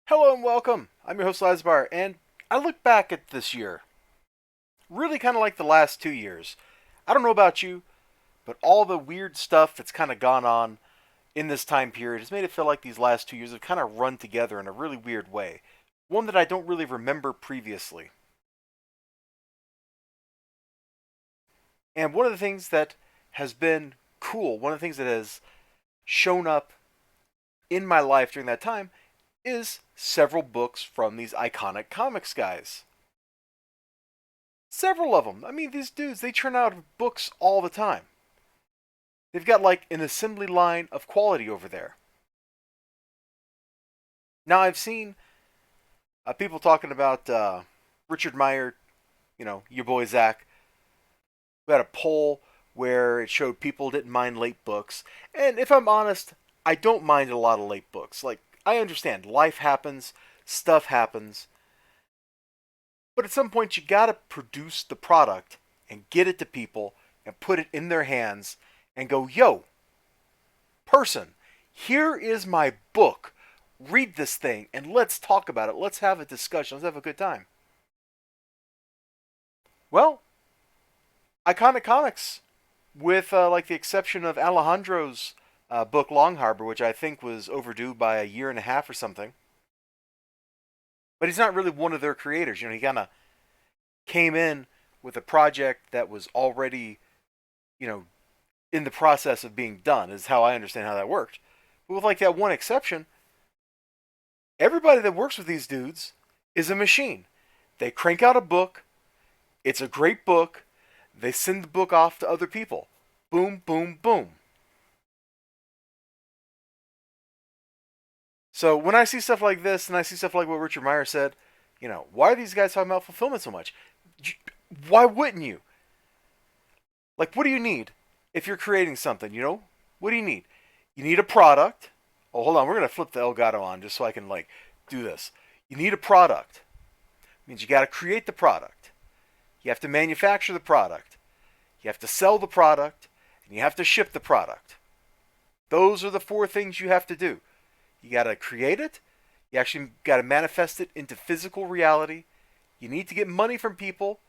Hello and welcome. I'm your host Elizibar, and I look back at this year, really kind of like the last 2 years. I don't know about you, but all the weird stuff that's kind of gone on in this time period has made it feel like these last 2 years have kind of run together in a really weird way. One that I don't really remember previously. And one of the things that has been cool, one of the things that has shown up in my life during that time is several books from these iconic comics guys. Several of them. I mean, these dudes, they churn out books all the time. They've got like an assembly line of quality over there. Now, I've seen people talking about Richard Meyer, your boy Zach. We had a poll where it showed people didn't mind late books. And if I'm honest, I don't mind a lot of late books. Like, I understand life happens, stuff happens. But at some point, you gotta produce the product and get it to people and put it in their hands and go, yo, person, here is my book. Read this thing and let's talk about it. Let's have a discussion. Let's have a good time. Well, iconic comics, with like the exception of Alejandro's book Long Harbor, which I think was overdue by a year and a half or something. But he's not really one of their creators. He kind of came in with a project that was already, you know, in the process of being done, is how I understand how that worked. But with like that one exception, everybody that works with these dudes is a machine. They crank out a book, it's a great book, they send the book off to other people. Boom, boom, boom. So when I see stuff like this and I see stuff like what Richard Meyer said, why are these guys talking about fulfillment so much? Why wouldn't you? Like, what do you need if you're creating something, What do you need? You need a product. Oh, hold on. We're going to flip the Elgato on just so I can, do this. You need a product. It means you got to create the product. You have to manufacture the product. You have to sell the product. And you have to ship the product. Those are the four things you have to do. You got to create it. You actually got to manifest it into physical reality. You need to get money from people.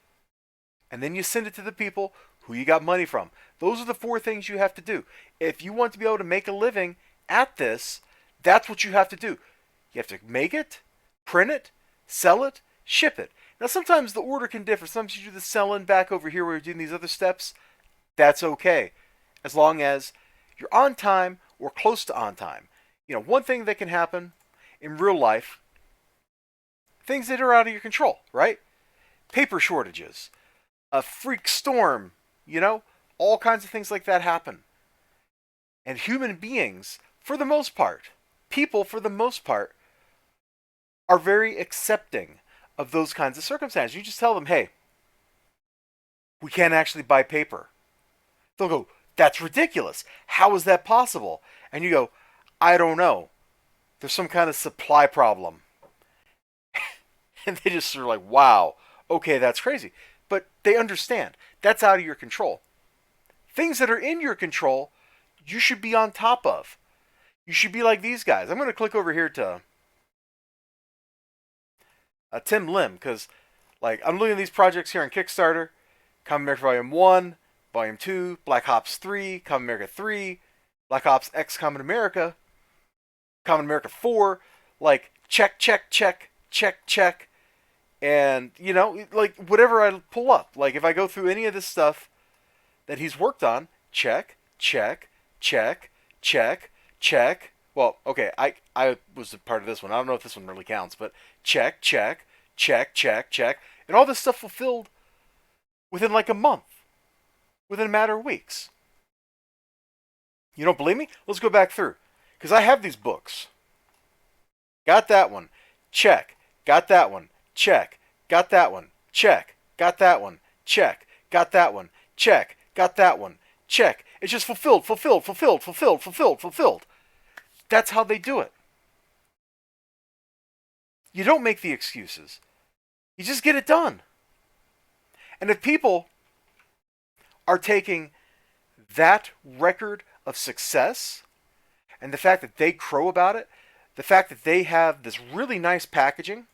And then you send it to the people who you got money from. Those are the four things you have to do. If you want to be able to make a living at this, that's what you have to do. You have to make it, print it, sell it, ship it. Now, sometimes the order can differ. Sometimes you do the selling back over here where you're doing these other steps. That's okay, as long as you're on time or close to on time. One thing that can happen in real life, things that are out of your control, right? Paper shortages, a freak storm, all kinds of things like that happen. And human beings, for the most part, people for the most part, are very accepting of those kinds of circumstances. You just tell them, hey, we can't actually buy paper. They'll go, that's ridiculous. How is that possible? And you go, I don't know. There's some kind of supply problem. And they just are like, wow, okay, that's crazy. But they understand. That's out of your control. Things that are in your control, you should be on top of. You should be like these guys. I'm going to click over here to Tim Lim, because I'm looking at these projects here on Kickstarter. Comic America Volume 1, Volume 2, Black Ops 3, Comic America 3, Black Ops X Comic America, Comic America 4. Check, check, check, check, check. And, whatever I pull up. If I go through any of this stuff that he's worked on, check, check, check, check, check. Well, okay, I was a part of this one. I don't know if this one really counts, but check, check, check, check, check. And all this stuff fulfilled within a month. Within a matter of weeks. You don't believe me? Let's go back through. Because I have these books. Got that one. Check. Got that one. Check. Got that one. Check. Got that one. Check. Got that one. Check. Got that one. Check. It's just fulfilled, fulfilled, fulfilled, fulfilled, fulfilled, fulfilled. That's how they do it. You don't make the excuses. You just get it done. And if people are taking that record of success and the fact that they crow about it, the fact that they have this really nice packaging,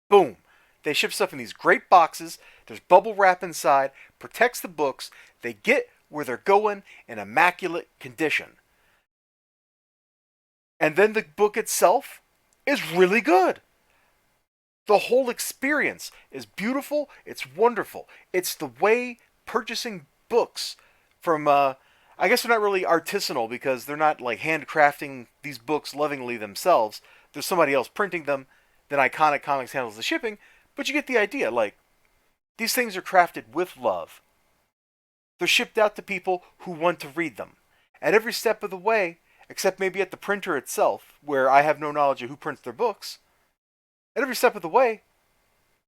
boom, they ship stuff in these great boxes, there's bubble wrap inside, protects the books, they get where they're going in immaculate condition. And then the book itself is really good. The whole experience is beautiful, it's wonderful. It's the way purchasing books from, I guess they're not really artisanal because they're not like handcrafting these books lovingly themselves. There's somebody else printing them, then Iconic Comics handles the shipping, but you get the idea. Like, these things are crafted with love. They're shipped out to people who want to read them. At every step of the way, except maybe at the printer itself, where I have no knowledge of who prints their books, at every step of the way,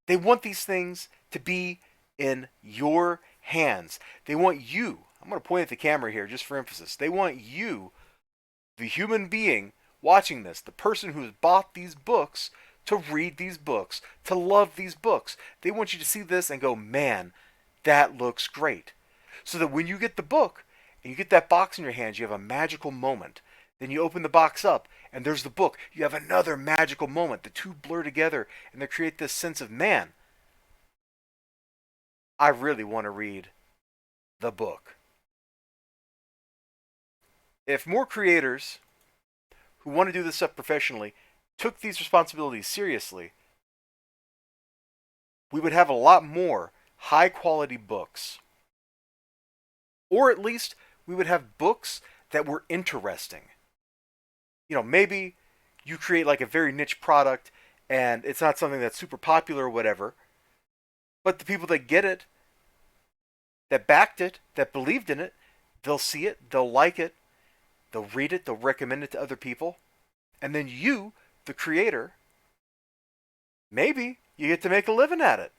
they want these things to be in your hands. They want you, I'm going to point at the camera here just for emphasis, they want you, the human being watching this, the person who has bought these books, to read these books, to love these books. They want you to see this and go, man, that looks great. So that when you get the book and you get that box in your hands, you have a magical moment. Then you open the box up and there's the book. You have another magical moment. The two blur together and they create this sense of, man, I really want to read the book. If more creators who want to do this stuff professionally took these responsibilities seriously, we would have a lot more high quality books. Or at least we would have books that were interesting. You know, maybe you create like a very niche product and it's not something that's super popular or whatever, but the people that get it, that backed it, that believed in it, they'll see it, they'll like it, they'll read it, they'll recommend it to other people, and then you, the creator, maybe you get to make a living at it.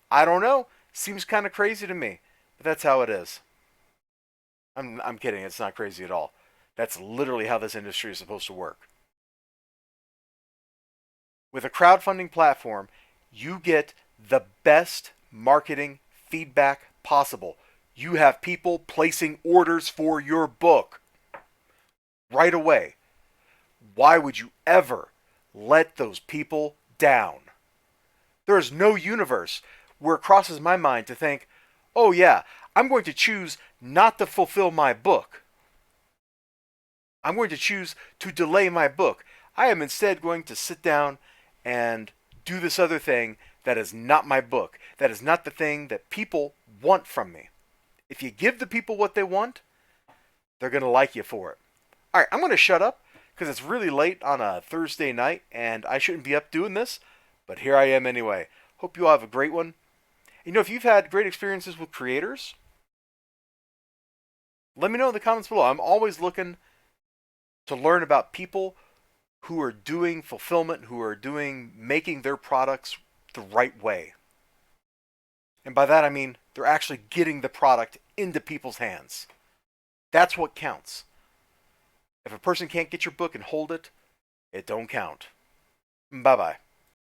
I don't know. Seems kind of crazy to me, but that's how it is. I'm kidding. It's not crazy at all. That's literally how this industry is supposed to work. With a crowdfunding platform, you get the best marketing feedback possible. You have people placing orders for your book right away. Why would you ever let those people down? There is no universe where it crosses my mind to think, oh yeah, I'm going to choose not to fulfill my book. I'm going to choose to delay my book. I am instead going to sit down and do this other thing that is not my book. That is not the thing that people want from me. If you give the people what they want, they're going to like you for it. All right, I'm going to shut up because it's really late on a Thursday night and I shouldn't be up doing this, but here I am anyway. Hope you all have a great one. You know, if you've had great experiences with creators, let me know in the comments below. I'm always looking to learn about people who are doing fulfillment, who are making their products the right way. And by that I mean they're actually getting the product into people's hands. That's what counts. If a person can't get your book and hold it, it don't count. Bye-bye.